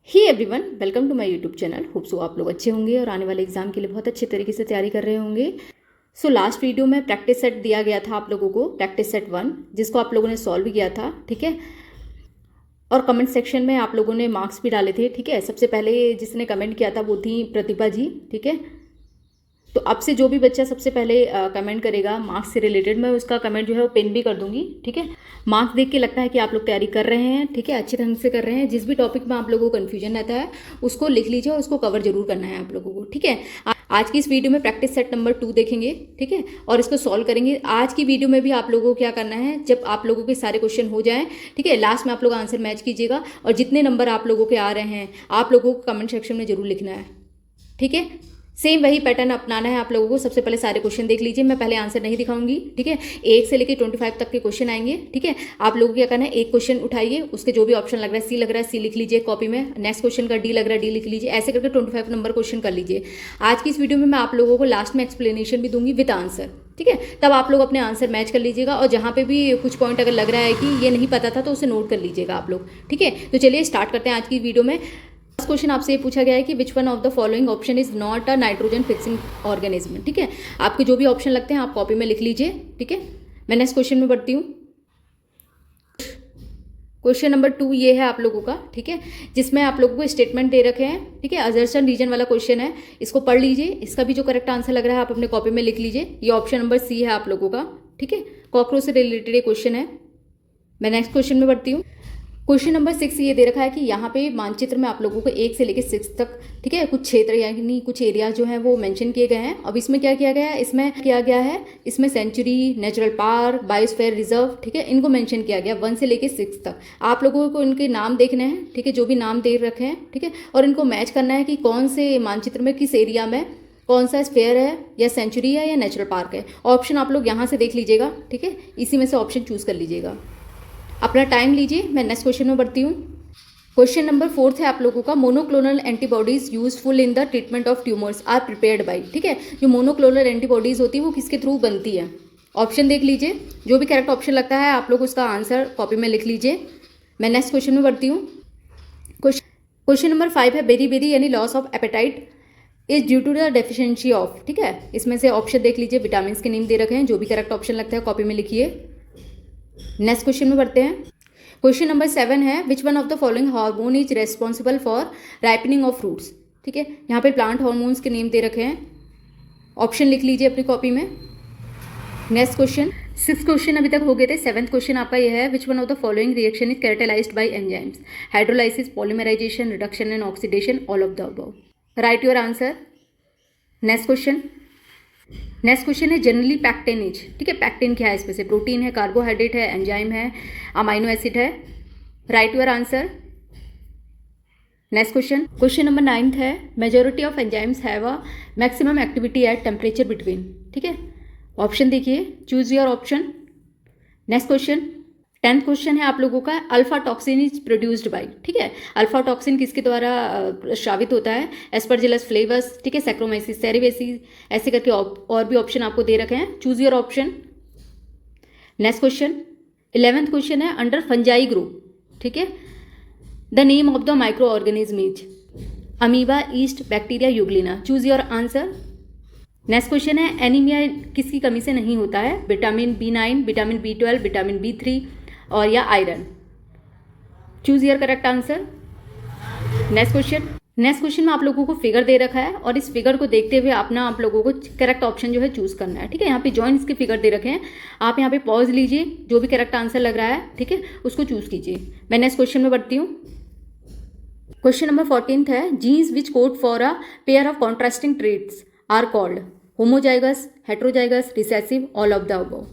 Hey everyone, welcome to my YouTube channel. Hope so आप लोग अच्छे होंगे और आने वाले एग्जाम के लिए बहुत अच्छे तरीके से तैयारी कर रहे होंगे। सो लास्ट वीडियो में प्रैक्टिस सेट दिया गया था आप लोगों को, प्रैक्टिस सेट 1, जिसको आप लोगों ने सॉल्व किया था, ठीक है। और कमेंट सेक्शन में आप लोगों ने मार्क्स भी डाले थे, ठीक है। सबसे पहले जिसने कमेंट किया था वो थी प्रतिभा जी, ठीक है। तो अब से जो भी बच्चा सबसे पहले कमेंट करेगा मार्क्स से रिलेटेड, मैं उसका कमेंट जो है वो पिन भी कर दूंगी, ठीक है। मार्क्स देख के लगता है कि आप लोग तैयारी कर रहे हैं, ठीक है, अच्छे ढंग से कर रहे हैं। जिस भी टॉपिक में आप लोगों को कन्फ्यूजन रहता है उसको लिख लीजिए और उसको कवर जरूर करना है आप लोगों को, ठीक है। आज की इस वीडियो में प्रैक्टिस सेट नंबर 2 देखेंगे, ठीक है, और इसको सॉल्व करेंगे। आज की वीडियो में भी आप लोगों को क्या करना है, जब आप लोगों के सारे क्वेश्चन हो जाएं, ठीक है, लास्ट में आप लोग आंसर मैच कीजिएगा और जितने नंबर आप लोगों के आ रहे हैं आप लोगों को कमेंट सेक्शन में जरूर लिखना है, ठीक है। सेम वही पैटर्न अपनाना है आप लोगों को। सबसे पहले सारे क्वेश्चन देख लीजिए, मैं पहले आंसर नहीं दिखाऊंगी, ठीक है। 1 से लेकर 25 तक के क्वेश्चन आएंगे, ठीक है। आप लोगों को क्या करना है, एक क्वेश्चन उठाइए, उसके जो भी ऑप्शन लग रहा है, सी लग रहा है सी लिख लीजिए कॉपी में, नेक्स्ट क्वेश्चन का डी लग रहा है डी लिख लीजिए, ऐसे करके 25 नंबर क्वेश्चन कर लीजिए। आज की इस वीडियो में मैं आप लोगों को लास्ट में एक्सप्लेनेशन भी दूंगी विद आंसर, ठीक है। तब आप लोग अपने आंसर मैच कर लीजिएगा और जहाँ पे भी कुछ पॉइंट अगर लग रहा है कि ये नहीं पता था तो उसे नोट कर लीजिएगा आप लोग, ठीक है। तो चलिए स्टार्ट करते हैं आज की वीडियो में। फर्स्ट क्वेश्चन आपसे ये पूछा गया है कि विच one of the following option is not a nitrogen fixing organism, ठीक है। आपके जो भी ऑप्शन लगते हैं आप कॉपी में लिख लीजिए, ठीक है। मैं नेक्स्ट क्वेश्चन में बढ़ती हूँ। क्वेश्चन नंबर 2 ये है आप लोगों का, ठीक है, जिसमें आप लोगों को स्टेटमेंट दे रखे हैं, ठीक है। अजर्शन रीजन वाला क्वेश्चन है, इसको पढ़ लीजिए। इसका भी जो करेक्ट आंसर लग रहा है आप अपने कॉपी में लिख लीजिए। ये ऑप्शन नंबर सी है आप लोगों का, ठीक है। कॉकरोच से रिलेटेड ये क्वेश्चन है। मैं नेक्स्ट क्वेश्चन में बढ़ती हूँ। क्वेश्चन नंबर 6 ये दे रखा है कि यहाँ पे मानचित्र में आप लोगों को 1 से लेकर 6 तक, ठीक है, कुछ क्षेत्र यानी कुछ एरिया जो है वो मेंशन किए गए हैं। अब इसमें क्या किया गया है, इसमें किया गया है, इसमें century, natural park, biosphere reserve, ठीक है, इनको मेंशन किया गया 1 से लेकर 6 तक। आप लोगों को इनके नाम देखने हैं, ठीक है, जो भी नाम दे रखे हैं, ठीक है, और इनको मैच करना है कि कौन से मानचित्र में किस एरिया में कौन सा स्फेयर है या सेंचुरी है या नेचुरल पार्क है। ऑप्शन आप लोग यहाँ से देख लीजिएगा, ठीक है, इसी में से ऑप्शन चूज कर लीजिएगा। अपना टाइम लीजिए। मैं नेक्स्ट क्वेश्चन में बढ़ती हूँ। क्वेश्चन नंबर 4 है आप लोगों का, monoclonal antibodies useful in the treatment of tumours are prepared by, ठीक है। जो मोनोक्लोनल एंटीबॉडीज होती है वो किसके थ्रू बनती है। ऑप्शन देख लीजिए, जो भी करेक्ट ऑप्शन लगता है आप लोग उसका आंसर कॉपी में लिख लीजिए। मैं नेक्स्ट क्वेश्चन में बढ़ती हूँ। क्वेश्चन नंबर 5 है, बेरी बेरी यानी loss of appetite is due to the deficiency of, ठीक है। इसमें से ऑप्शन देख लीजिए, विटामिन के नेम दे रखे हैं, जो भी करेक्ट ऑप्शन लगता है कॉपी में लिखिए। नेक्स्ट क्वेश्चन में बढ़ते हैं। क्वेश्चन नंबर 7 है, which one of the following hormone is responsible for ripening of fruits, ठीक है। यहाँ पे प्लांट हार्मोन्स के नेम दे रखे हैं, ऑप्शन लिख लीजिए अपनी कॉपी में। नेक्स्ट क्वेश्चन, 6 क्वेश्चन अभी तक हो गए थे। 7th क्वेश्चन आपका यह है, which one of the following reaction is characterised by enzymes, hydrolysis, polymerisation, reduction and oxidation, all of the above. Write your answer. Next question है, जनरली पैक्टिन इज, ठीक है, पैक्टिन क्या है, इसमें से प्रोटीन है, कार्बोहाइड्रेट है, एंजाइम है, अमाइनो एसिड है। Right your answer. Next question number 9 है, majority of enzymes have a maximum activity at temperature between, ठीक है। ऑप्शन देखिए, choose your option. Next question, 10th question है आप लोगों का, alpha toxin is produced by, ठीक है। अल्फा टॉक्सिन किसके द्वारा स्रावित होता है, एस्परजिलस फ्लेवस, ठीक है, सैक्रोमाइसिस सेरिवेसिस, ऐसे करके और भी ऑप्शन आपको दे रखे हैं, choose your option. Next question, 11th question है, अंडर फंजाई ग्रुप, ठीक है, the name of the micro organism is amoeba, east, bacteria, Euglena, choose your answer. Next question है, एनीमिया किसकी कमी से नहीं होता है, vitamin B9, vitamin B12, vitamin B3 और या iron, choose your correct answer. Next question में आप लोगों को फिगर दे रखा है और इस फिगर को देखते हुए अपना आप लोगों को करेक्ट ऑप्शन जो है चूज करना है, ठीक है। यहाँ पे जॉइंट्स के फिगर दे रखे हैं, आप यहाँ पे पॉज लीजिए, जो भी करेक्ट आंसर लग रहा है, ठीक है, उसको चूज कीजिए। मैं नेक्स्ट क्वेश्चन में बढ़ती हूँ। क्वेश्चन नंबर 14 है, genes which code for a pair of contrasting traits are called homozygous, heterozygous, recessive, all of the above,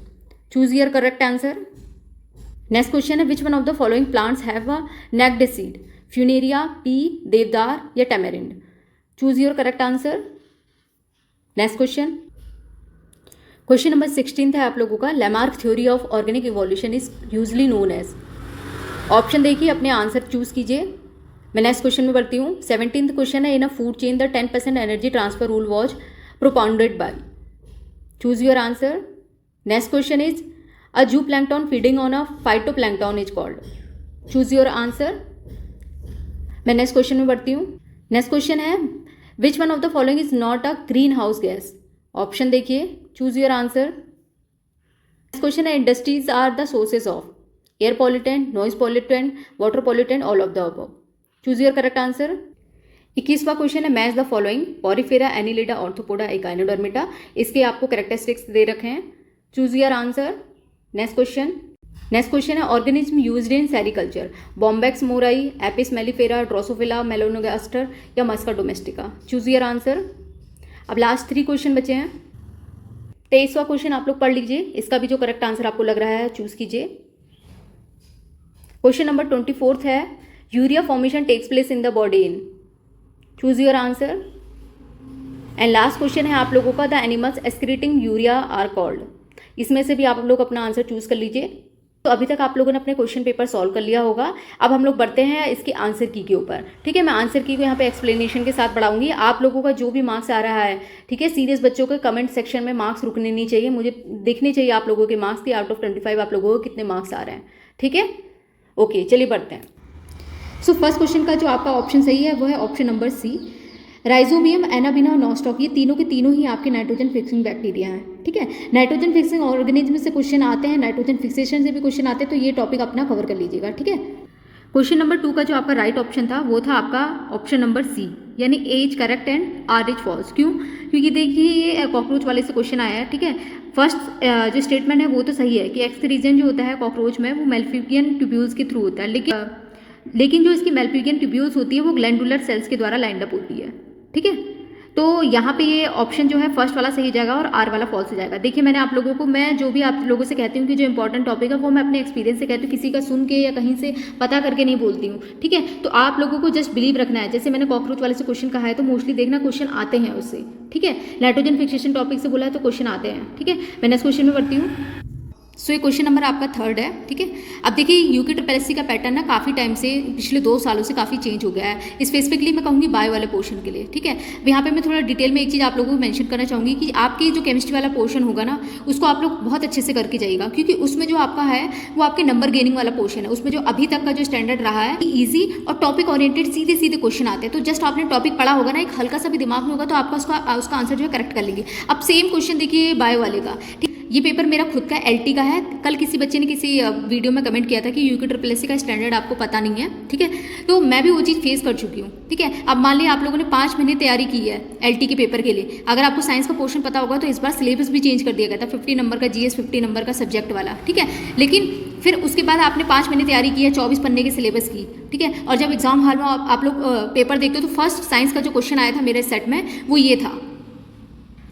choose your correct answer. Next question है, which one of the following plants have a naked seed, funaria, pea, देवदार या tamarind, choose your correct answer. Next question number 16 है आप लोगों का, Lamarck theory of organic evolution is usually known as, option देखिए, अपने answer choose कीजिए। मैं नेक्स्ट क्वेश्चन में बढ़ती हूँ। 17th क्वेश्चन है, in a food chain the 10% energy transfer rule was propounded by, choose your answer. Next question is, a zooplankton feeding on a phytoplankton is called, choose your answer. मैं next question में बढ़ती हूँ। Next question है which one of the following is not a greenhouse gas. Option देखिए, choose your answer. Next question है industries are the sources of air pollutant, noise pollutant, water pollutant, all of the above. Choose your correct answer. 21वां question है match the following porifera, annelida, arthropoda, echinodermata. इसके आपको characteristics दे रखे हैं। Choose your answer. Next question है organism used in sericulture, bombyx mori, apis mellifera, drosophila, melanogaster या musca domestica. Choose your answer. अब लास्ट 3 क्वेश्चन बचे हैं। 23वां क्वेश्चन आप लोग पढ़ लीजिए, इसका भी जो करेक्ट आंसर आपको लग रहा है चूज कीजिए। क्वेश्चन नंबर 24 है urea formation takes place in the body in. Choose your answer. And last question है आप लोगों का the animals excreting urea are called. इसमें से भी आप लोग अपना आंसर चूज कर लीजिए। तो अभी तक आप लोगों ने अपने क्वेश्चन पेपर सॉल्व कर लिया होगा। अब हम लोग बढ़ते हैं इसकी आंसर की के ऊपर। ठीक है, मैं आंसर की को यहाँ पे एक्सप्लेनेशन के साथ बढ़ाऊंगी। आप लोगों का जो भी मार्क्स आ रहा है, ठीक है, सीरियस बच्चों के कमेंट सेक्शन में मार्क्स रुकने नहीं चाहिए। मुझे देखने चाहिए आप लोगों के मार्क्स की आउट ऑफ 25 आप लोगों को कितने मार्क्स आ रहे हैं। ठीक है, ओके, चलिए बढ़ते हैं। सो फर्स्ट क्वेश्चन का जो आपका ऑप्शन सही है वो है option number C, rhizobium, anabaena और नॉस्टॉक। ये तीनों के तीनों ही आपके नाइट्रोजन फिक्सिंग बैक्टीरिया हैं। ठीक है, नाइट्रोजन फिक्सिंग ऑर्गेनिज्म से क्वेश्चन आते हैं, नाइट्रोजन फिक्सेशन से भी क्वेश्चन आते हैं, तो ये टॉपिक अपना कवर कर लीजिएगा। ठीक है, क्वेश्चन नंबर 2 का जो आपका राइट ऑप्शन था वो था आपका ऑप्शन नंबर सी, यानी A is correct and R is false. क्यों? क्योंकि देखिए ये कॉकरोच वाले से क्वेश्चन आया है। ठीक है, फर्स्ट जो स्टेटमेंट है वो तो सही है कि एक्सक्रीजन जो होता है कॉकरोच में वो मेलफिगियन ट्यूब्यूल्स के थ्रू होता है, लेकिन जो इसकी मेलफिगियन ट्यूब्यूल्स होती है वो ग्लैंडुलर सेल्स के द्वारा लाइंड अप होती है। ठीक है, तो यहाँ पे ये ऑप्शन जो है फर्स्ट वाला सही जाएगा और आर वाला फॉल्स हो जाएगा। देखिए मैंने आप लोगों को, मैं जो भी आप लोगों से कहती हूँ कि जो इंपॉर्टेंट टॉपिक है वो मैं अपने एक्सपीरियंस से कहती हूँ, किसी का सुन के या कहीं से पता करके नहीं बोलती हूँ। ठीक है, तो आप लोगों को जस्ट बिलीव रखना है। जैसे मैंने कॉकरोच वाले से क्वेश्चन कहा है तो मोस्टली देखना क्वेश्चन आते हैं उससे। ठीक है, नाइट्रोजन फिक्सेशन टॉपिक से बोला है तो क्वेश्चन आते हैं। ठीक है, मैं नेक्स्ट क्वेश्चन में बढ़ती हूँ। सो ये क्वेश्चन नंबर आपका 3rd है। ठीक है, अब देखिए यूकेट्रोपैलेसी का पैटर्न ना काफ़ी टाइम से, पिछले 2 सालों से काफ़ी चेंज हो गया है। स्पेसिफिकली मैं कहूँगी बायो वाले पोर्शन के लिए। ठीक है, यहाँ पे मैं थोड़ा डिटेल में एक चीज़ आप लोगों को मेंशन करना चाहूँगी कि आपके जो केमिस्ट्री वाला पोर्शन होगा ना उसको आप लोग बहुत अच्छे से करके जाइएगा, क्योंकि उसमें जो आपका है वो आपके नंबर गेनिंग वाला पोर्शन है। उसमें जो अभी तक का जो स्टैंडर्ड रहा है ईजी और टॉपिक ओरिएंटेड सीधे सीधे क्वेश्चन आते हैं। तो जस्ट आपने टॉपिक पढ़ा होगा ना, एक हल्का सा भी दिमाग में होगा तो आपका उसका आंसर जो है करेक्ट कर लेंगे। अब सेम क्वेश्चन देखिए बायो वाले का। ये पेपर मेरा खुद का LT का है। कल किसी बच्चे ने किसी वीडियो में कमेंट किया था कि यूकेट्रोपैलेसी का स्टैंडर्ड आपको पता नहीं है। ठीक है, तो मैं भी वो चीज़ फेस कर चुकी हूँ। ठीक है, अब मान लिया आप लोगों ने 5 महीने तैयारी की है LT के पेपर के लिए। अगर आपको साइंस का पोर्शन पता होगा तो इस बार सिलेबस भी चेंज कर दिया गया था, 50 नंबर का GS, 50 नंबर का सब्जेक्ट वाला। ठीक है, लेकिन फिर उसके बाद आपने 5 महीने तैयारी की है 24 पन्ने के सिलेबस की। ठीक है, और जब एग्जाम हॉल में आप लोग पेपर देखते हो तो फर्स्ट साइंस का जो क्वेश्चन आया था मेरे सेट में वो ये था।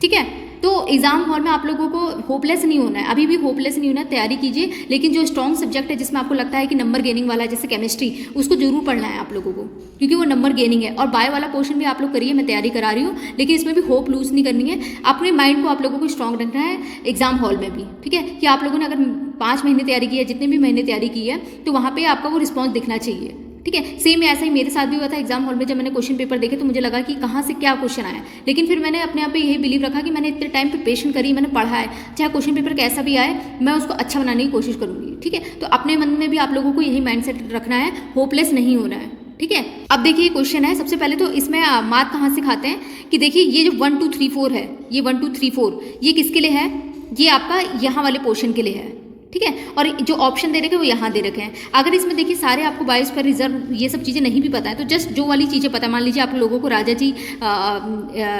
ठीक है, तो एग्जाम हॉल में आप लोगों को होपलेस नहीं होना है, अभी भी होपलेस नहीं होना है, तैयारी कीजिए। लेकिन जो स्ट्रॉन्ग सब्जेक्ट है जिसमें आपको लगता है कि नंबर गेनिंग वाला है, जैसे केमिस्ट्री, उसको जरूर पढ़ना है आप लोगों को, क्योंकि वो नंबर गेनिंग है। और बायो वाला पोर्शन भी आप लोग करिए, मैं तैयारी करा रही हूँ, लेकिन इसमें भी होप लूज नहीं करनी है। अपने माइंड को आप लोगों को स्ट्रॉन्ग रखना है एग्जाम हॉल में भी। ठीक है, कि आप लोगों ने अगर 5 महीने तैयारी की है, जितने भी महीने तैयारी की है, तो वहाँ पर आपका वो रिस्पॉन्स दिखना चाहिए। ठीक है, सेम ऐसा ही मेरे साथ भी हुआ था एग्जाम हॉल में। जब मैंने क्वेश्चन पेपर देखे तो मुझे लगा कि कहाँ से क्या क्वेश्चन आया, लेकिन फिर मैंने अपने आप पे यही बिलीव रखा कि मैंने इतने टाइम प्रिपरेशन करी, मैंने पढ़ा है, चाहे क्वेश्चन पेपर कैसा भी आए मैं उसको अच्छा बनाने की कोशिश करूंगी। ठीक है, तो अपने मन में भी आप लोगों को यही माइंडसेट रखना है, होपलेस नहीं होना है। ठीक है, अब देखिए क्वेश्चन है, सबसे पहले तो इसमें मार्क कहाँ से खाते हैं कि देखिए ये जो 1 2 3 4 है, ये 1 2 3 4 ये किसके लिए है? ये आपका यहाँ वाले पोर्शन के लिए है। ठीक है, और जो ऑप्शन दे रखे हैं वो यहाँ दे रखे हैं। अगर इसमें देखिए सारे आपको बायोस्फीयर रिजर्व ये सब चीज़ें नहीं भी पता है तो जस्ट जो वाली चीज़ें पता, मान लीजिए आप लोगों को राजा जी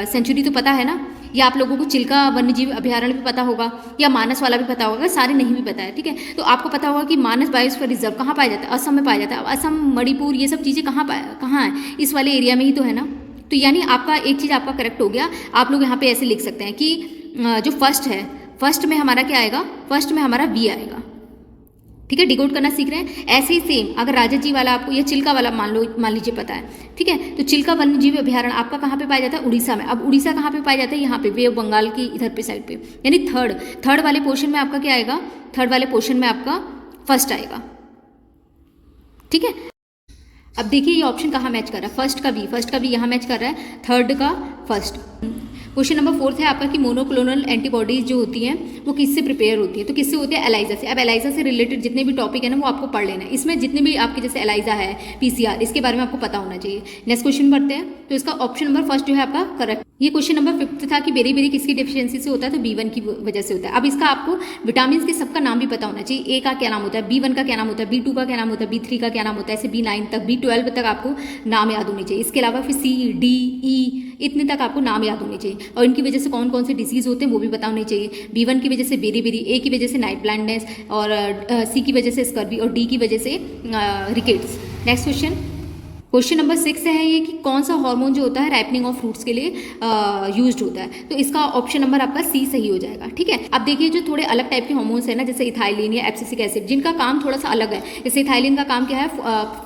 सेंचुरी तो पता है ना, या आप लोगों को चिल्का वन्यजीव अभ्यारण्य भी पता होगा, या मानस वाला भी पता होगा। सारे नहीं भी पता है, ठीक है, तो आपको पता होगा कि मानस बायोस्फीयर रिजर्व कहाँ पाया जाता है? असम में पाया जाता है। असम, मणिपुर, ये सब चीज़ें कहाँ है? इस वाले एरिया में ही तो है ना। तो यानी आपका एक चीज़ आपका करेक्ट हो गया। आप लोग यहाँ पे ऐसे लिख सकते हैं कि जो फर्स्ट है, फर्स्ट में हमारा क्या आएगा? फर्स्ट में हमारा V आएगा। ठीक है, डिकोड करना सीख रहे हैं। ऐसे ही सेम अगर राजा जी वाला आपको या चिल्का वाला मान लीजिए पता है, ठीक है, तो चिल्का वन्यजीव अभ्यारण्य आपका कहाँ पे पाया जाता है? उड़ीसा में। अब उड़ीसा कहाँ पे पाया जाता है? यहाँ पे वे ऑफ बंगाल की इधर पे साइड पे, यानी थर्ड वाले पोर्शन में आपका क्या आएगा? थर्ड वाले पोर्शन में आपका फर्स्ट आएगा। ठीक है, अब देखिए ये ऑप्शन कहाँ मैच कर रहा है? फर्स्ट का भी यहाँ मैच कर रहा है, थर्ड का फर्स्ट। क्वेश्चन नंबर 4 है आपका कि मोनोक्लोनल एंटीबॉडीज जो होती हैं वो किससे प्रिपेयर होती है, तो किससे होती है, एलाइजा से। अब एलाइजा से रिलेटेड जितने भी टॉपिक है ना वो आपको पढ़ लेना है। इसमें जितने भी आपके जैसे एलाइजा है, पीसीआर, इसके बारे में आपको पता होना चाहिए। नेक्स्ट क्वेश्चन पढ़ते हैं। तो इसका ऑप्शन नंबर फर्स्ट जो है आपका करेक्ट। ये क्वेश्चन नंबर 5 था कि बेरी बेरी किसकी डेफिशिएंसी से होता है, तो B1 की वजह से होता है। अब इसका आपको विटामिन के सबका नाम भी पता होना चाहिए। ए का क्या नाम होता है, B1 का क्या नाम होता है, B2 का क्या नाम होता है, B3 का क्या नाम होता है, ऐसे B9 तक, B12 तक आपको नाम याद होने चाहिए। इसके अलावा फिर C, D, E इतने तक आपको नाम याद होने चाहिए, और इनकी वजह से कौन कौन से डिजीज़ होते हैं वो भी पता होने चाहिए। B1 की वजह से बेरी बेरी, A की वजह से नाइट ब्लाइंडनेस, और C की वजह से स्कर्वी, और D की वजह से रिकेट्स। नेक्स्ट क्वेश्चन नंबर 6 है ये कि कौन सा हार्मोन जो होता है राइपनिंग ऑफ फ्रूट्स के लिए यूज्ड होता है, तो इसका ऑप्शन नंबर आपका C सही हो जाएगा। ठीक है, अब देखिए जो थोड़े अलग टाइप के हार्मोन्स है ना, जैसे इथाइलिन या एब्सिसिक एसिड, जिनका काम थोड़ा सा अलग है। जैसे इथाइलिन का काम क्या है,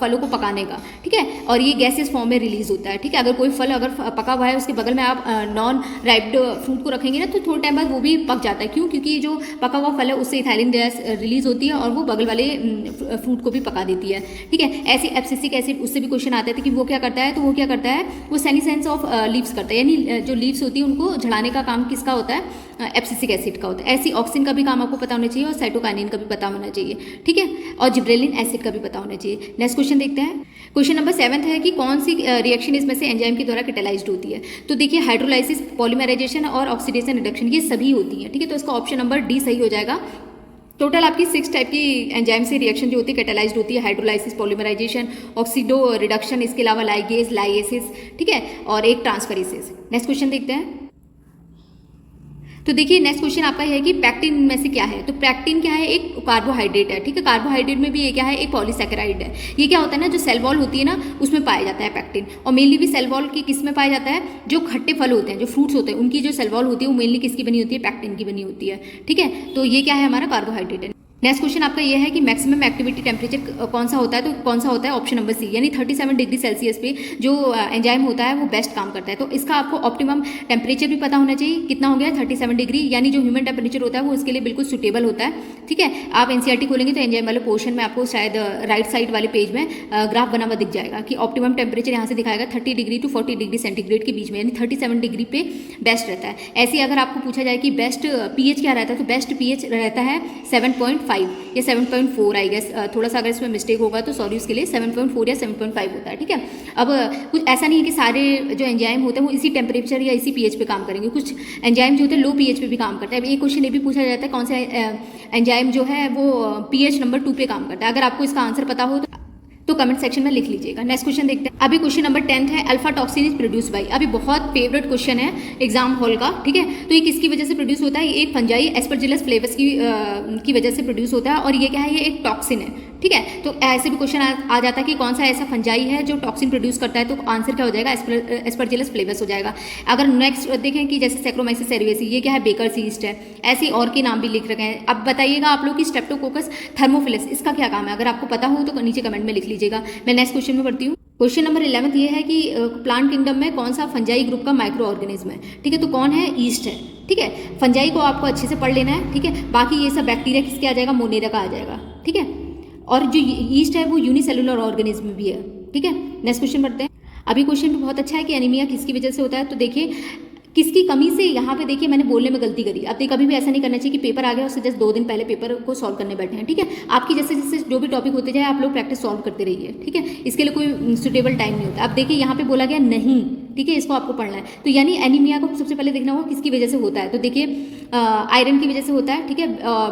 फलों को पकाने का, ठीक है, और ये गैसेस फॉर्म में रिलीज होता है। ठीक है, अगर कोई फल अगर पका हुआ है उसके बगल में आप नॉन राइप्ड फ्रूट को रखेंगे ना, तो थोड़े टाइम बाद वो भी पक जाता है। क्यों? क्योंकि जो पका हुआ फल है उससे इथाइलिन गैस रिलीज होती है और वो बगल वाले फ्रूट को भी पका देती है। ठीक है, ऐसे एब्सिसिक एसिड, उससे भी क्वेश्चन आते थे कि वो क्या करता है, तो वो क्या करता है, वो सेनीसेंस ऑफ लीव्स करता है, यानी जो लीव्स होती है उनको झड़ाने का काम किसका होता है, एब्सिसिक एसिड का होता है। ऐसी ऑक्सिन का भी काम आपको पता होना चाहिए, और साइटोकाइनिन का भी पता होना चाहिए। ठीक है, और जिब्रेलिन एसिड का भी पता होना चाहिए। नेक्स्ट क्वेश्चन देखते हैं। क्वेश्चन नंबर 7 है कि कौन सी रिएक्शन इसमें से एंजाइम के द्वारा कैटालाइज्ड होती है, तो देखिए हाइड्रोलाइसिस, पॉलीमराइजेशन और ऑक्सीडेशन रिडक्शन, ये सभी होती हैं। ठीक है, तो इसका ऑप्शन नंबर D सही हो जाएगा। टोटल आपकी 6 टाइप की एंजाइम से रिएक्शन जो होती है कैटालाइज्ड होती है, हाइड्रोलाइसिस, पॉलीमराइजेशन, ऑक्सीडो रिडक्शन, इसके अलावा लाइगेज, लाइएसिस, ठीक है, और एक ट्रांसफरेसिस। नेक्स्ट क्वेश्चन देखते हैं। तो देखिए नेक्स्ट क्वेश्चन आपका है कि पैक्टिन में से क्या है, तो पैक्टिन क्या है, एक कार्बोहाइड्रेट है। ठीक है, कार्बोहाइड्रेट में भी ये क्या है, एक पॉलीसैकेराइड है। ये क्या होता है ना, जो सेल वॉल होती है ना उसमें पाया जाता है पैक्टिन, और मेनली भी सेल वॉल की किस में पाया जाता है, जो खट्टे फल होते हैं, जो फ्रूट्स होते हैं, उनकी जो सेल वॉल होती है वो मेनली किसकी बनी होती है, पैक्टिन की बनी होती है। ठीक है, तो ये क्या है, हमारा कार्बोहाइड्रेट है। नेक्स्ट क्वेश्चन आपका ये है कि मैक्सिमम एक्टिविटी टेम्परेचर कौन सा होता है, तो कौन सा होता है, ऑप्शन नंबर C, यानी 37 डिग्री सेल्सियस पे जो एंजाइम होता है वो बेस्ट काम करता है। तो इसका आपको ऑप्टिमम टेम्परेचर भी पता होना चाहिए, कितना हो गया 37 डिग्री, यानी जो ह्यूमन टेम्परेचर होता है वो इसके लिए बिल्कुल सुटेबल होता है। ठीक है, आप NCERT खोलेंगे तो एंजाइम वाले पोर्शन में आपको शायद राइट साइड वाले पेज में ग्राफ बना हुआ दिख जाएगा कि ऑप्टिमम टेम्परेचर यहाँ से दिखाएगा 30 डिग्री टू 40 डिग्री सेंटीग्रेड के बीच में, यानी 37 डिग्री पे बेस्ट रहता है। ऐसे अगर आपको पूछा जाए कि बेस्ट pH क्या रहता है, तो बेस्ट pH रहता है 7.5 या 7.4 आई गेस, थोड़ा सा अगर इसमें मिस्टेक होगा तो सॉरी उसके लिए, 7.4 या 7.5 होता है। ठीक है, अब कुछ ऐसा नहीं है कि सारे जो एंजाइम होते हैं वो इसी टेम्परेचर या इसी pH पे काम करेंगे, कुछ एंजाइम जो होते हैं लो pH पे भी काम करते हैं। अब एक क्वेश्चन ये भी पूछा जाता है कौन सा एंजाइम जो है वो pH नंबर 2 पे काम करता है। अगर आपको इसका आंसर पता हो तो कमेंट सेक्शन में लिख लीजिएगा। नेक्स्ट क्वेश्चन देखते हैं। अभी क्वेश्चन नंबर 10 है, alpha toxin is produce by. अभी बहुत फेवरेट क्वेश्चन है एग्जाम हॉल का। ठीक है, तो ये किसकी वजह से प्रोड्यूस होता है, ये एक फंजाई एस्परजिलस फ्लेवस की वजह से प्रोड्यूस होता है, और ये क्या है, ये एक टॉक्सिन है। ठीक है, तो ऐसे भी क्वेश्चन आ जाता है कि कौन सा ऐसा फंजाई है जो टॉक्सिन प्रोड्यूस करता है, तो आंसर क्या हो जाएगा, एस्परजिलस फ्लेवस हो जाएगा। अगर नेक्स्ट देखें कि जैसे सैक्रोमाइसिस सेरेविसी, ये क्या है, बेकर्स यीस्ट है। ऐसे और के नाम भी लिख रखे हैं। अब बताइएगा आप लोग कि स्ट्रेप्टोकोकस थर्मोफिलस इसका क्या काम है, अगर आपको पता हो तो नीचे कमेंट में लिख लीजिएगा। मैं नेक्स्ट क्वेश्चन में पढ़ती हूँ। क्वेश्चन नंबर 11 ये है कि प्लांट किंगडम में कौन सा फंजाई ग्रुप का माइक्रो ऑर्गेनिज्म है। ठीक है, तो कौन है, ईस्ट है। ठीक है, फंजाई को आपको अच्छे से पढ़ लेना है। ठीक है, बाकी ये सब बैक्टीरिया किसके आ जाएगा, मोनेरा का आ जाएगा। ठीक है, और जो ईस्ट है वो यूनिसेलुलर ऑर्गेनिज्म भी है। ठीक है, नेक्स्ट क्वेश्चन पढ़ते हैं। अभी क्वेश्चन भी बहुत अच्छा है कि एनीमिया किसकी वजह से होता है, तो देखिए किसकी कमी से, यहाँ पे देखिए मैंने बोलने में गलती करी। अब कभी भी ऐसा नहीं करना चाहिए कि पेपर आ गया उससे जस्ट 2 दिन पहले पेपर को सॉल्व करने बैठे हैं। ठीक है, आपकी जैसे जैसे जो भी टॉपिक होते जाए आप लोग प्रैक्टिस सॉल्व करते रहिए। ठीक है, इसके लिए कोई सुटेबल टाइम नहीं होता। अब देखिए यहाँ पे बोला गया नहीं, ठीक है, इसको आपको पढ़ना है। तो यानी एनीमिया को सबसे पहले देखना होगा किसकी वजह से होता है, तो देखिए आयरन की वजह से होता है। ठीक है,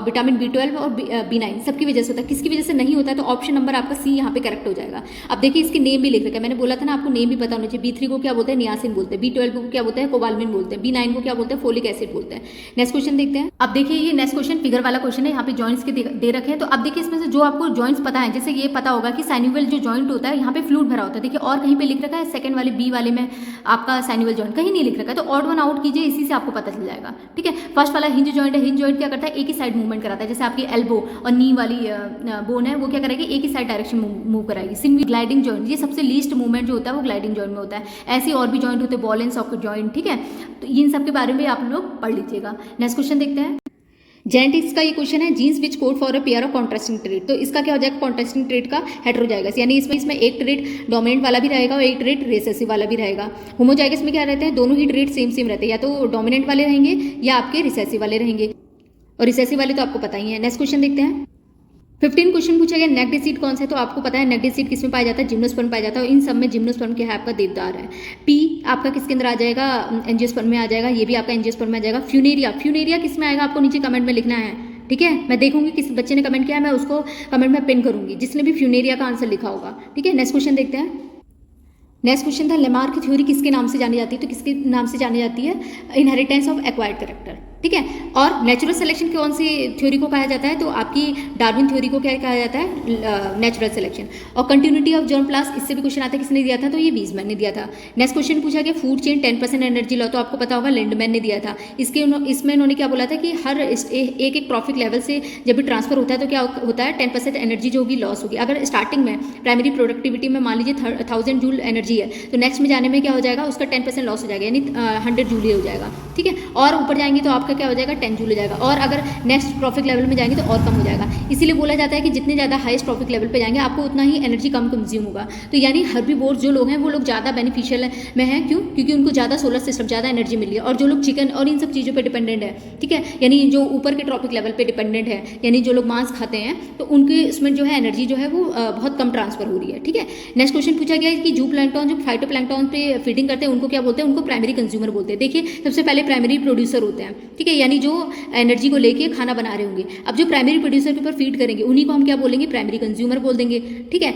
विटामिन B12 और B9 सबकी वजह से होता है। किसकी वजह से नहीं होता है, तो ऑप्शन नंबर आपका C यहाँ पे करेक्ट हो जाएगा। अब देखिए इसके नेम भी लिख रखा है, मैंने बोला था ना आपको नेम भी पता होना चाहिए। B3 को क्या बोलते हैं, नियासिन बोलते हैं। B12 को क्या बोलते हैं, कोबालमिन बोलते हैं। B9 को क्या बोलते हैं, फोलिक एसिड बोलते हैं। नेक्स्ट क्वेश्चन देखते हैं। अब देखिए ये नेक्स्ट क्वेश्चन फिगर वाला क्वेश्चन है, यहाँ पे जॉइंट्स के दे रखे हैं। तो अब देखिए इसमें से जो आपको जॉइंट्स पता है, जैसे ये पता होगा कि साइन्यूवल जो जॉइंट होता है यहाँ पे फ्लूइड भरा होता है। देखिए और कहीं पे लिख रखा है, सेकंड वाले B वाले में आपका साइन्यूवल जॉइंट कहीं नहीं लिख रखा है, तो ऑड वन आउट कीजिए, इसी से आपको पता चल जाएगा। ठीक है, फर्स्ट वाला हिंज जॉइंट है। हिंज जॉइंट क्या करता है, एक ही साइड मूवमेंट कराता है। जैसे आपकी एल्बो और नी वाली बोन है वो क्या करेगी, एक ही साइड डायरेक्शन मूव कराएगी। सिंगल ग्लाइडिंग जॉइंट, ये सबसे लीस्ट मूवमेंट जो होता है वो ग्लाइडिंग जॉइंट में होता है। ऐसे और भी जॉइंट होते हैं, बॉल एंड सॉकेट जॉइंट। ठीक है, तो इन सब के बारे में आप लोग पढ़ लीजिएगा। नेक्स्ट क्वेश्चन देखते हैं। जेनेटिक्स का ये क्वेश्चन है, genes which code for a pair of contrasting trait. तो इसका क्या हो जाएगा, कॉन्ट्रास्टिंग ट्रेट का हेटेरोजाइगस, यानी इसमें एक ट्रेट डोमिनेंट वाला भी रहेगा और एक ट्रेट रिसेसिव वाला भी रहेगा। होमोजाइगस में क्या रहते हैं, दोनों ही ट्रेट सेम सेम रहते हैं, या तो डोमिनेंट वाले रहेंगे या आपके रिसेसिव वाले रहेंगे, और रिसेसिव वाले तो आपको पता ही है। नेक्स्ट क्वेश्चन देखते हैं। 15 क्वेश्चन पूछा गया, नेक्ड एसिड कौन सा है, तो आपको पता है नेक्ड एसिड किस में पाया जाता है, जिम्नोस्पर्म पाया जाता है, और इन सब में जिम्नोस्पर्म क्या है, आपका देवदार है। पी आपका किसके अंदर आ जाएगा, एंजियोस्पर्म में आ जाएगा, ये भी आपका एंजियोस्पर्म में आ जाएगा। फ्यूनेरिया किस में आएगा, आपको नीचे कमेंट में लिखना है, ठीक है। मैं देखूंगी किस बच्चे ने कमेंट किया है, मैं उसको कमेंट में पिन करूंगी जिसने भी फ्यूनेरिया का आंसर लिखा होगा, ठीक है। नेक्स्ट क्वेश्चन देखते हैं। नेक्स्ट क्वेश्चन था, लेमार्क की थ्योरी किसके नाम से जानी जाती है, तो किसके नाम से जानी जाती है, इनहेरिटेंस ऑफ एक्वायर्ड कैरेक्टर, ठीक है। और नेचुरल सिलेक्शन कौन सी थ्योरी को कहा जाता है, तो आपकी डार्विन थ्योरी को क्या कहा जाता है, नेचुरल सिलेक्शन। और कंटिन्यूटी ऑफ जॉन प्लास, इससे भी क्वेश्चन आता है, किसने दिया था, तो ये वीजमैन ने दिया था। नेक्स्ट क्वेश्चन पूछा गया, फूड चेन 10% एनर्जी लॉ, तो आपको पता होगा लिंडमैन ने दिया था। इसमें इन्होंने क्या बोला था कि हर एक ट्रॉफिक लेवल से जब भी ट्रांसफर होता है तो क्या होता है, 10% एनर्जी जो होगी लॉस होगी। अगर स्टार्टिंग में प्राइमरी प्रोडक्टिविटी में मान लीजिए 1000 जूल एनर्जी है, तो नेक्स्ट में जाने में क्या हो जाएगा, उसका 10% लॉस हो जाएगा, यानी 100 जूल ही हो जाएगा, ठीक है। और ऊपर जाएंगे तो आपका क्या हो जाएगा, 10 जूल हो जाएगा। और अगर नेक्स्ट ट्रॉफिक लेवल में जाएंगे तो और कम हो जाएगा। इसीलिए बोला जाता है कि जितने ज़्यादा हाईएस्ट ट्रॉफिक लेवल पे जाएंगे आपको उतना ही एनर्जी कम कंज्यूम होगा। तो यानी हर्बीवोर्स जो लोग हैं वो लोग ज़्यादा बेनिफिशियल में हैं, क्यों, क्योंकि उनको ज़्यादा सोलर सिस्टम, ज़्यादा एनर्जी मिली है। और जो लोग चिकन और इन सब चीज़ों पर डिपेंडेंट है, ठीक है, यानी जो ऊपर के ट्रॉपिक लेवल पर डिपेंडेंट है, यानी जो लोग मांस खाते हैं, तो उनके उसमें जो है एनर्जी जो है वो बहुत कम ट्रांसफर हो रही है, ठीक है। नेक्स्ट क्वेश्चन पूछा गया है कि जू प्लैंक्टन जो फाइटोप्लैंक्टन पे फीडिंग करते हैं उनको क्या बोलते हैं, उनको प्राइमरी कंज्यूमर बोलते हैं। देखिए सबसे पहले प्राइमरी प्रोड्यूसर होते हैं, ठीक है, यानी जो एनर्जी को लेके खाना बना रहे होंगे। अब जो प्राइमरी प्रोड्यूसर के ऊपर फीड करेंगे उन्हीं को हम क्या बोलेंगे, प्राइमरी कंज्यूमर बोल देंगे, ठीक है।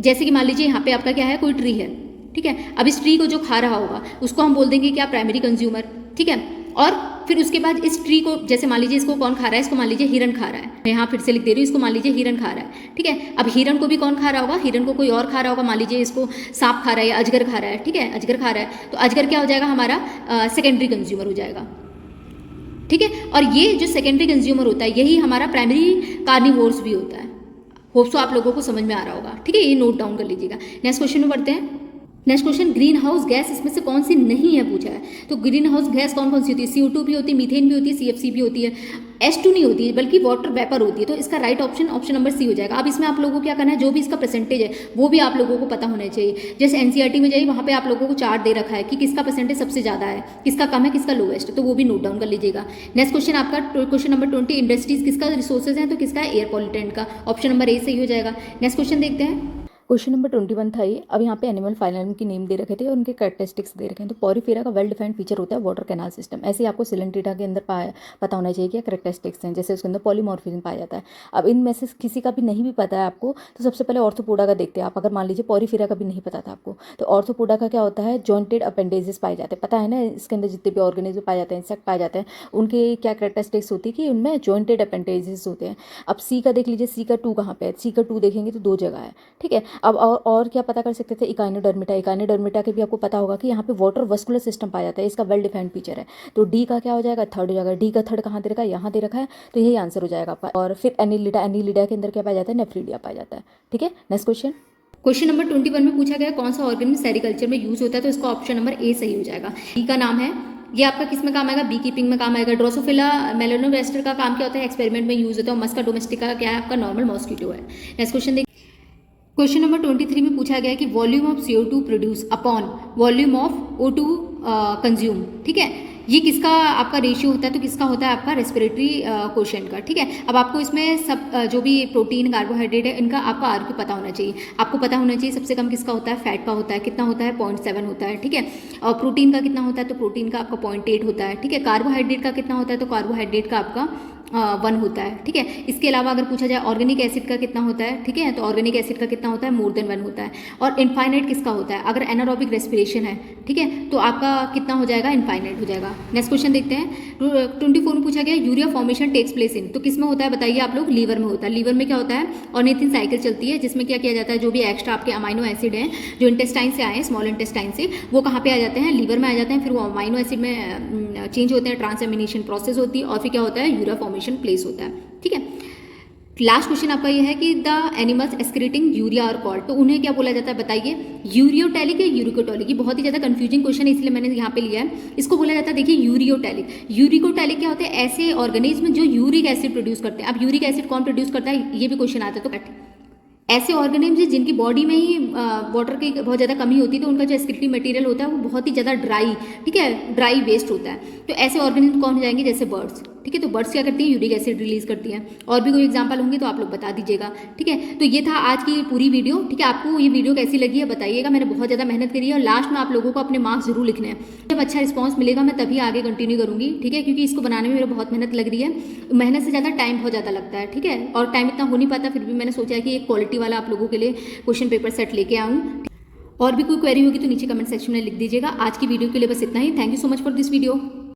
जैसे कि मान लीजिए यहाँ पे आपका क्या है, कोई ट्री है, ठीक है। अब इस ट्री को जो खा रहा होगा उसको हम बोल देंगे क्या, प्राइमरी कंज्यूमर, ठीक है। और फिर उसके बाद इस ट्री को, जैसे मान लीजिए इसको कौन खा रहा है, इसको मान लीजिए हिरन खा रहा है, मैं यहाँ फिर से लिख दे रही हूँ, इसको मान लीजिए हिरन खा रहा है, ठीक है। अब हिरन को भी कौन खा रहा होगा, हिरन को कोई और खा रहा होगा, मान लीजिए इसको सांप खा रहा है या अजगर खा रहा है, ठीक है, अजगर खा रहा है, तो अजगर क्या हो जाएगा, हमारा सेकेंडरी कंज्यूमर हो जाएगा, ठीक है। और ये जो सेकेंडरी कंज्यूमर होता है यही हमारा प्राइमरी कार्निवोर्स भी होता है। होप सो आप लोगों को समझ में आ रहा होगा, ठीक है, ये नोट डाउन कर लीजिएगा। नेक्स्ट क्वेश्चन में बढ़ते हैं। Next question, green house gas इसमें से कौन सी नहीं है पूछा है। तो ग्रीन हाउस गैस कौन कौन सी होती है, CO2 भी होती है, मीथेन भी होती है, CFC भी होती है, H2 नहीं होती है बल्कि वाटर वेपर होती है। तो इसका राइट ऑप्शन नंबर C हो जाएगा। अब इसमें आप लोगों को क्या करना है, जो भी इसका परसेंटेज है वो भी आप लोगों को पता होना चाहिए। जैसे NCERT में जाइए, वहाँ पे आप लोगों को चार्ट दे रखा है कि किसका परसेंटेज सबसे ज़्यादा है, किसका कम है, किसका लोएस्ट, तो वो भी नोट डाउन कर लीजिएगा। नेक्स्ट क्वेश्चन आपका क्वेश्चन नंबर 20, इंडस्ट्रीज किसका रिसोर्सेज है, तो किसका है, एयर पॉल्यूटेंट का, ऑप्शन नंबर A सही हो जाएगा। नेक्स्ट क्वेश्चन देखते हैं। क्वेश्चन नंबर 21 था ये। अब यहाँ पे एनिमल फाइलम की नेम दे रखे थे और उनके कैरेक्टरिस्टिक्स दे रखे हैं। तो पॉरीफेरा का वेल डिफाइंड फीचर होता है वाटर कैनाल सिस्टम। ऐसे ही आपको सिलेंट्रेटा के अंदर पता होना चाहिए कि कैरेक्टरिस्टिक्स हैं, जैसे उसके अंदर पॉलीमॉर्फिज्म पाया जाता है। अब इनमें से किसी का भी नहीं भी पता है आपको, तो सबसे पहले ऑर्थोपोडा का देखते हैं आप। अगर मान लीजिए पॉरीफेरा का भी नहीं पता था आपको, तो ऑर्थोपोडा का क्या होता है, जॉइंटेड अपेंडेजेस पाए जाते हैं, पता है ना, इसके अंदर जितने भी ऑर्गेनिज्म पाए जाते हैं, इंसेक्ट पाए जाते हैं, उनके क्या कैरेक्टरिस्टिक्स होती है कि उनमें जॉइंटेड अपेंडेजेस होते हैं। अब C का देख लीजिए, C का 2 कहाँ पे है, C का 2 देखेंगे तो 2 जगह है, ठीक है। अब और क्या पता कर सकते थे, इकाइनोडर्मिटा के भी आपको पता होगा कि यहाँ पे वाटर वस्कुलर सिस्टम पाया जाता है, इसका वेल डिफाइंड फीचर है। तो D का क्या हो जाएगा, थर्ड हो जाएगा। D का थर्ड कहाँ दे रखा है, यहाँ दे रखा है, तो यही आंसर हो जाएगा आपका। और फिर एनिलिडा के अंदर क्या पाया जाता है, नेफ्रीडिया पाया जाता है, ठीक है। नेक्स्ट क्वेश्चन, क्वेश्चन नंबर 21 में पूछा गया कौन सा ऑर्गेनिज्म सेरिकल्चर में यूज होता है, तो इसका ऑप्शन नंबर A सही हो जाएगा। D का नाम है, ये आपका किस में काम आएगा, बी कीपिंग में काम आएगा। ड्रोसोफिला मेलानोगास्टर का काम क्या होता है, एक्सपेरिमेंट में यूज होता है। मस्का डोमेस्टिका क्या है, आपका नॉर्मल मॉस्किटो है। नेक्स्ट क्वेश्चन देखिए। क्वेश्चन नंबर 23 में पूछा गया कि volume of CO2 produce upon volume of O2 consume, ठीक है, ये किसका आपका रेशियो होता है, तो किसका होता है आपका रेस्पिरेटरी क्वोशिएंट का, ठीक है। अब आपको इसमें सब जो भी प्रोटीन कार्बोहाइड्रेट है इनका आपका आर पता होना चाहिए। आपको पता होना चाहिए सबसे कम किसका होता है, फैट का होता है, कितना होता है, 0.7 होता है, ठीक है। और प्रोटीन का कितना होता है, तो प्रोटीन का आपका 0.8 होता है, ठीक है। कार्बोहाइड्रेट का कितना होता है, तो कार्बोहाइड्रेट का आपका 1 होता है, ठीक है। इसके अलावा अगर पूछा जाए ऑर्गेनिक एसिड का कितना होता है, ठीक है, तो ऑर्गेनिक एसिड का कितना होता है, मोर देन 1 होता है। और इनफाइनाइट किसका होता है, अगर एनारोबिक रेस्पिरेशन है, ठीक है, तो आपका कितना हो जाएगा, इनफाइनाइट हो जाएगा। नेक्स्ट क्वेश्चन देखते हैं। 24 में पूछा गया urea formation takes place in, तो किस में होता है बताइए आप लोग, लीवर में होता है। लीवर में क्या होता है, ऑर्निथिन साइकिल चलती है, जिसमें क्या किया जाता है, जो भी एक्स्ट्रा आपके अमाइनो एसिड हैं जो इंटेस्टाइन से आए हैं, स्मॉल इंटेस्टाइन से, वो कहाँ पे आ जाते हैं, लीवर में आ जाते हैं। फिर वो अमाइनो एसिड में चेंज होते हैं, ट्रांसएमिनेशन प्रोसेस होती है, और फिर क्या होता है, यूरिया फॉर्मेशन प्लेस होता है, ठीक है। लास्ट क्वेश्चन आपका ये है कि द एनिमल्स एक्सक्रीटिंग यूरिया और कॉल, तो उन्हें क्या बोला जाता है बताइए, यूरियोटैलिक या यूरिकोटैलिक। ये बहुत ही ज़्यादा कंफ्यूजिंग क्वेश्चन है इसलिए मैंने यहाँ पे लिया है। इसको बोला जाता है देखिए यूरियोटैलिक। यूरिकोटैलिक क्या होते हैं, ऐसे ऑर्गेनिज्म जो यूरिक एसिड प्रोड्यूस करते हैं। अब यूरिक एसिड कौन प्रोड्यूस करता है, ये भी क्वेश्चन आता है, तो ऐसे ऑर्गेनिज्म जिनकी बॉडी में ही वाटर की बहुत ज़्यादा कमी होती है, तो उनका जो एक्सक्रीटिव मटेरियल होता है वो बहुत ही ज़्यादा ड्राई, ठीक है, ड्राई वेस्ट होता है। तो ऐसे ऑर्गेनिज्म कौन हो जाएंगे, जैसे बर्ड्स, ठीक है। तो बर्ड्स क्या करती है, यूरिक एसिड रिलीज करती हैं। और भी कोई एग्जांपल होंगे तो आप लोग बता दीजिएगा, ठीक है। तो ये था आज की पूरी वीडियो, ठीक है। आपको ये वीडियो कैसी लगी है बताइएगा, मैंने बहुत ज़्यादा मेहनत करी है और लास्ट में आप लोगों को अपने मार्क्स जरूर लिखने हैं। जब अच्छा रिस्पॉन्स मिलेगा मैं तभी आगे कंटिन्यू करूँगी, ठीक है, क्योंकि इसको बनाने में मेरा बहुत मेहनत लग रही है। मेहनत से ज़्यादा टाइम बहुत ज़्यादा लगता है, ठीक है, और टाइम इतना हो नहीं पाता, फिर भी मैंने सोचा कि एक क्वालिटी वाला आप लोगों के लिए क्वेश्चन पेपर सेट लेके आऊँ। और भी कोई क्वेरी होगी तो नीचे कमेंट सेक्शन में लिख दीजिएगा। आज की वीडियो के लिए बस इतना ही। Thank you so much for this video.